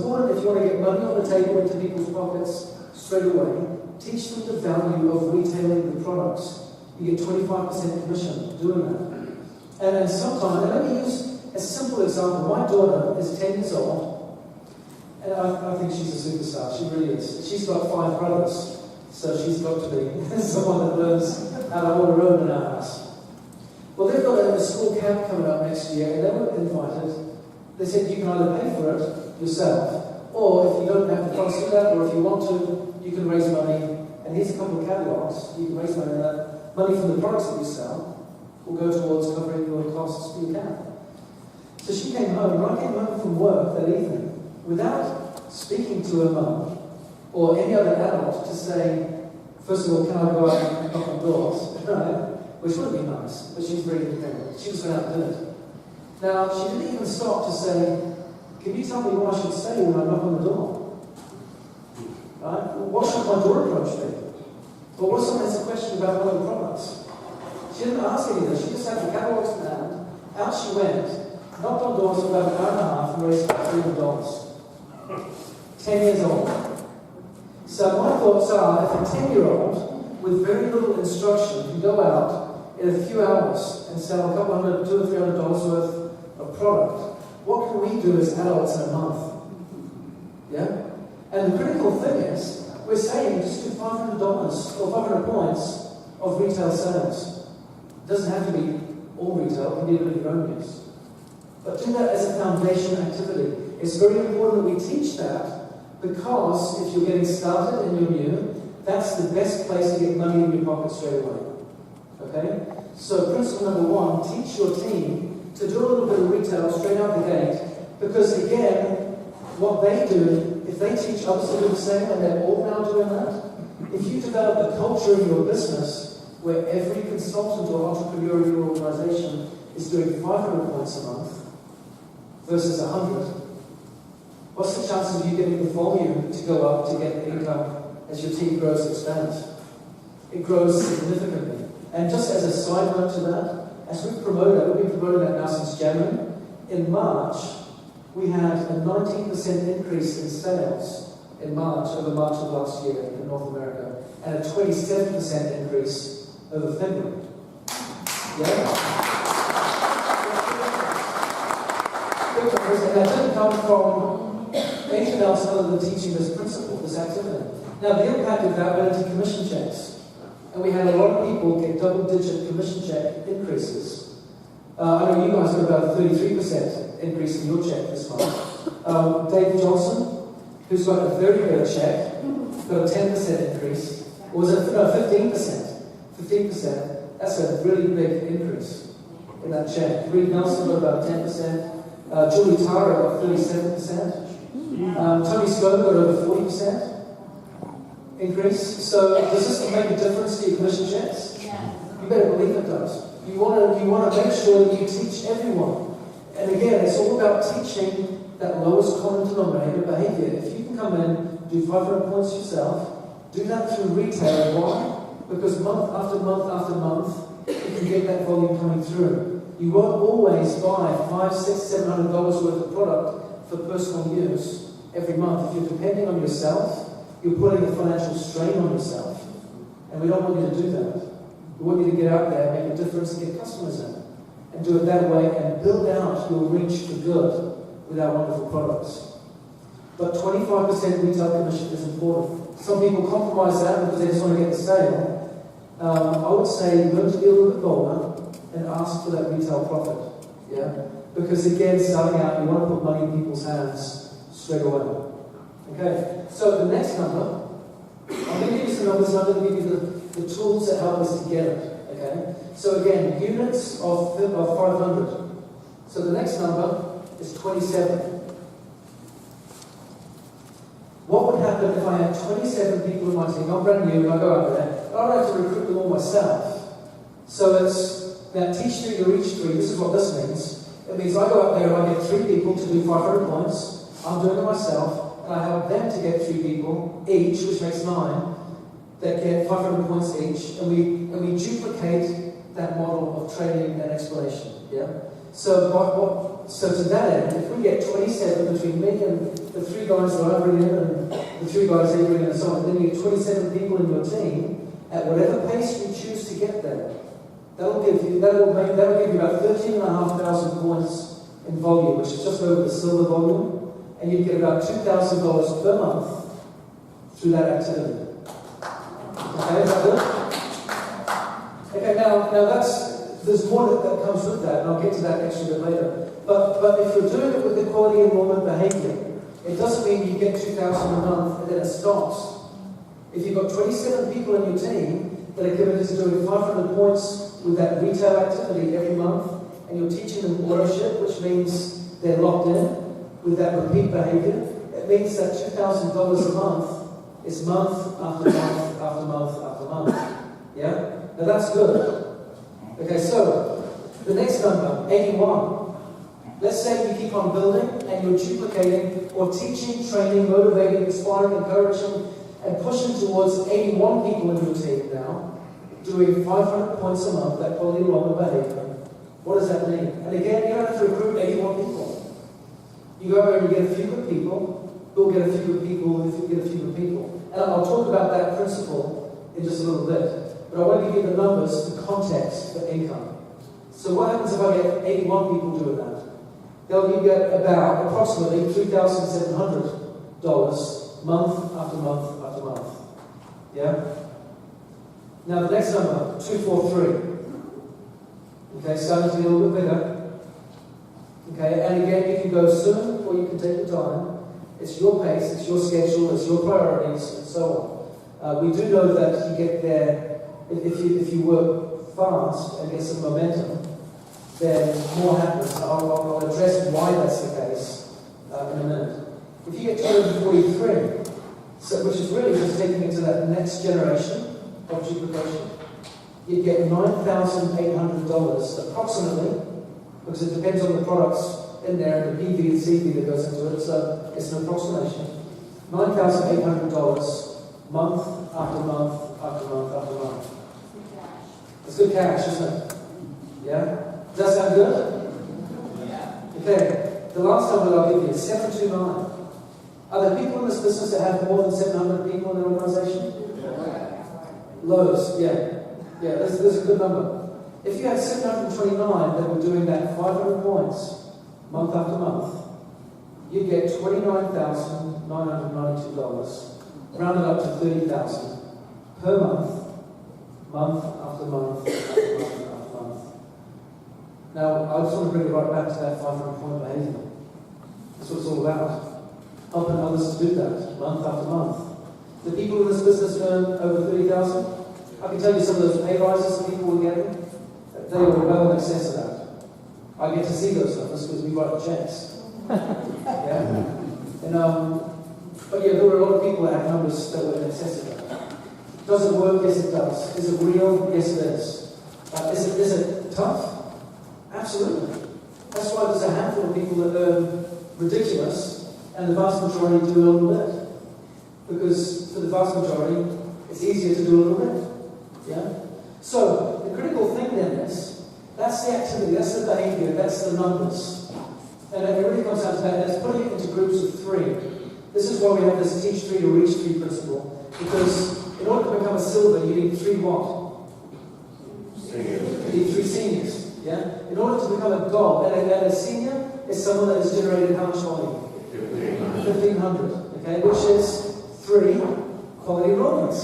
If you want to get money on the table into people's pockets straight away, teach them the value of retailing the products. You get 25% commission doing that. And then sometimes, and let me use a simple example. My daughter is 10 years old, and I think she's a superstar. She really is. She's got 5 brothers, so she's got to be someone that learns how to hold her own in our house. Well, they've got a school camp coming up next year, and they were invited. They said you can either pay for it yourself, or if you don't have the funds to do that, or if you want to, you can raise money. And here's a couple of catalogs. You can raise money, and that money from the products that you sell will go towards covering your costs for your camp. So she came home, and I came home from work that evening without speaking to her mum or any other adult to say, first of all, can I go out and knock on doors? Right? Which would be nice, but she's very independent. She just went out and did it. Now, she didn't even stop to say, can you tell me what I should say when I knock on the door? Right? What should my door approach be? Or what if someone has a question about one of the products? She didn't ask any of this. She just had the catalogs in hand. Out she went, knocked on doors for about an hour and a half, and raised about $300. 10 years old. So my thoughts are, if a 10-year-old with very little instruction can go out in a few hours and sell a couple hundred, $200 or $300 worth of product, what can we do as adults in a month? Yeah? And the critical thing is, we're saying just do $500 or 500 points of retail sales. It doesn't have to be all retail, it can be a bit of your own use. But do that as a foundation activity. It's very important that we teach that, because if you're getting started and you're new, that's the best place to get money in your pocket straight away. Okay? So principle number 1, teach your team to do a little bit of retail straight out the gate, because again, what they do, if they teach others to do the same, and they're all now doing that, if you develop a culture in your business where every consultant or entrepreneur in your organization is doing 500 points a month versus 100, what's the chances of you getting the volume to go up to get income as your team grows and expands? It grows significantly. And just as a side note to that, as we've been promoting that now since January, in March, we had a 19% increase in sales in March over March of last year in North America, and a 27% increase over February. Yeah? And that didn't come from anything else other than teaching this principle, this activity. Now, the impact of that went into commission checks. And we had a lot of people get double-digit commission check increases. I know you guys got about a 33% increase in your check this month. Dave Johnson, who's got a very big check, got a 10% increase. Or was it, no, 15%. 15%. That's a really big increase in that check. Reed Nelson got about 10%. Julie Tara got 37%. Tony Scott got over 40%. Increase. So does this make a difference to your commission checks? Yeah. You better believe it does. You want to make sure that you teach everyone. And again, it's all about teaching that lowest common denominator behavior. If you can come in, do 500 points yourself, do that through retail. Why? Because month after month after month, you can get that volume coming through. You won't always buy $500, $600, $700 worth of product for personal use every month. If you're depending on yourself, you're putting a financial strain on yourself. And we don't want you to do that. We want you to get out there, make a difference, and get customers in. And do it that way, and build out your reach for good with our wonderful products. But 25% retail commission is important. Some people compromise that because they just want to get the sale. I would say learn to be a little bit bolder and ask for that retail profit. Yeah? Because again, starting out, you want to put money in people's hands straight away. Okay, so the next number, I'm going to give you some numbers, and I'm going to give you the tools that help us to get it. Okay, so again, units of 500. So the next number is 27. What would happen if I had 27 people in my team? I'm brand new, and I go out there. I don't have to recruit them all myself. So it's that teach through your reach through. This is what this means. It means I go out there and I get 3 people to do 500 points. I'm doing it myself. And I help them to get 3 people each, which makes 9, that get 500 points each, and we duplicate that model of training and explanation. Yeah. So to that end, if we get 27 between me and the 3 guys that I bring in and the 3 guys they bring in and so on, then you get 27 people in your team at whatever pace you choose to get there. That'll give you about 13,500 points in volume, which is just over the silver volume, and you get about $2,000 per month through that activity. Okay, is that good? Okay, now there's more that comes with that, and I'll get to that extra bit later. But if you're doing it with the quality enrollment behavior, it doesn't mean you get 2,000 a month and then it stops. If you've got 27 people in your team that are committed to doing 500 points with that retail activity every month, and you're teaching them auto-ship, which means they're locked in with that repeat behavior, it means that $2,000 a month is month after month after month after month. Yeah? Now that's good. Okay, so the next number, 81. Let's say you keep on building and you're duplicating or teaching, training, motivating, inspiring, encouraging, and pushing towards 81 people in your team now, doing 500 points a month, that quality enrollment behavior. What does that mean? And again, you don't have to recruit 81 people. You go over and you get a few good people, who'll get a few good people, if you get a few good people. And I'll talk about that principle in just a little bit. But I want to give you the numbers, the context for income. So what happens if I get 81 people doing that? You get about approximately $3,700 month after month after month. Yeah? Now the next number, 243. Okay, starting to get a little bit bigger. Okay, and again, you can go soon or you can take your time. It's your pace, it's your schedule, it's your priorities, and so on. We do know that you get there, if you work fast and get some momentum, then more happens. I'll address why that's the case in a minute. If you get 243, which is really just taking it to that next generation of duplication, you get $9,800 approximately, because it depends on the products in there and the PV and CV that goes into it, so it's an approximation. $9,800 month after month after month after month. It's good cash, isn't it? Yeah? Does that sound good? Yeah. Okay, the last number that I'll give you is 729. Are there people in this business that have more than 700 people in their organization? Yeah. Loads, yeah. Yeah, this is a good number. If you had 729 that were doing that 500 points month after month, you get $29,992, rounded up to $30,000 per month, month after month after month after month. Now, I just want to bring it right back to that 500-point behavior. That's what it's all about. Helping others to do that, month after month. The people in this business earn over $30,000. I can tell you some of those pay rises that people were getting, they were well in excess of that. I get to see those numbers because we write the checks. Yeah? And, but yeah, there were a lot of people that had numbers that were in excess of that. Does it work? Yes, it does. Is it real? Yes, it is. Is it tough? Absolutely. That's why there's a handful of people that earn ridiculous, and the vast majority do a little bit. Because for the vast majority, it's easier to do a little bit. Yeah? So, the critical thing then is, that's the activity, that's the behavior, that's the numbers. And it really comes down to that, and it's putting it into groups of 3. This is why we have this teach 3 to reach 3 principle. Because in order to become a silver, you need 3 what? You need 3 seniors. Yeah? In order to become a gold, and a senior is someone that has generated how much volume? 1,500. Okay? Which is 3 quality enrollments.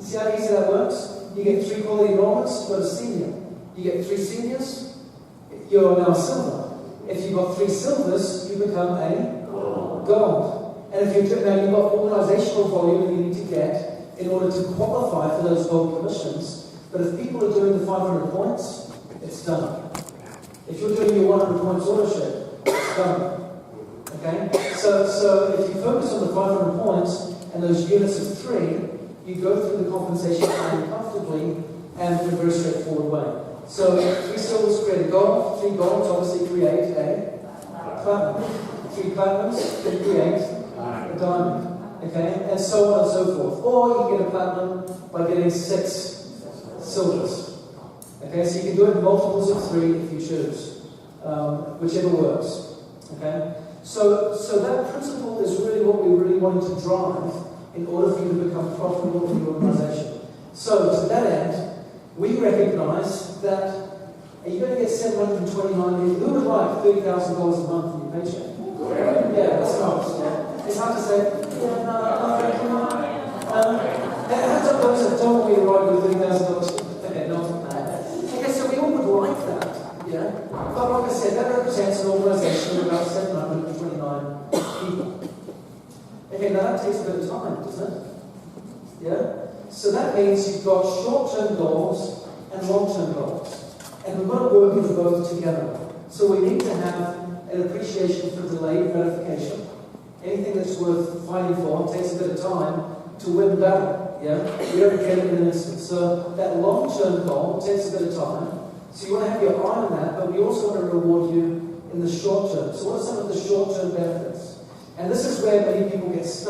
See how easy that works? You get 3 quality enrollments, you're a senior. You get 3 seniors, you're now silver. If you've got 3 silvers, you become a gold. And if you've got organizational volume that you need to get in order to qualify for those gold commissions. But if people are doing the 500 points, it's done. If you're doing your 100 points ownership, it's done. Okay? So if you focus on the 500 points and those units of 3, you go through the compensation plan comfortably and in a very straightforward way. So 3 silvers create a gold, 3 golds obviously create a platinum. 3 platinums can create a diamond. Okay? And so on and so forth. Or you get a platinum by getting 6 silvers. Okay, so you can do it in multiples of 3 if you choose. whichever works. Okay? So that principle is really what we really wanted to drive in order for you to become profitable in your organization. So to that end, we recognize that are you going to get $729 who would like $30,000 a month in your paycheck? Yeah, that's nice. Yeah. It's hard to say, yeah, no. Hands up those that don't want me to write with $30,000. Okay, no. Okay, so we all would like that. Yeah? But like I said, that represents an organization of about 729 people. Okay, now that takes a bit of time, doesn't it? Yeah? So that means you've got short-term goals and long-term goals. And we've got to work with both together. So we need to have an appreciation for delayed gratification. Anything that's worth fighting for takes a bit of time to win the battle. Yeah? We don't get it in an instant. So that long-term goal takes a bit of time. So you want to have your eye on that, but we also want to reward you in the short term. So what are some of the short-term benefits? And this is where many people get stuck.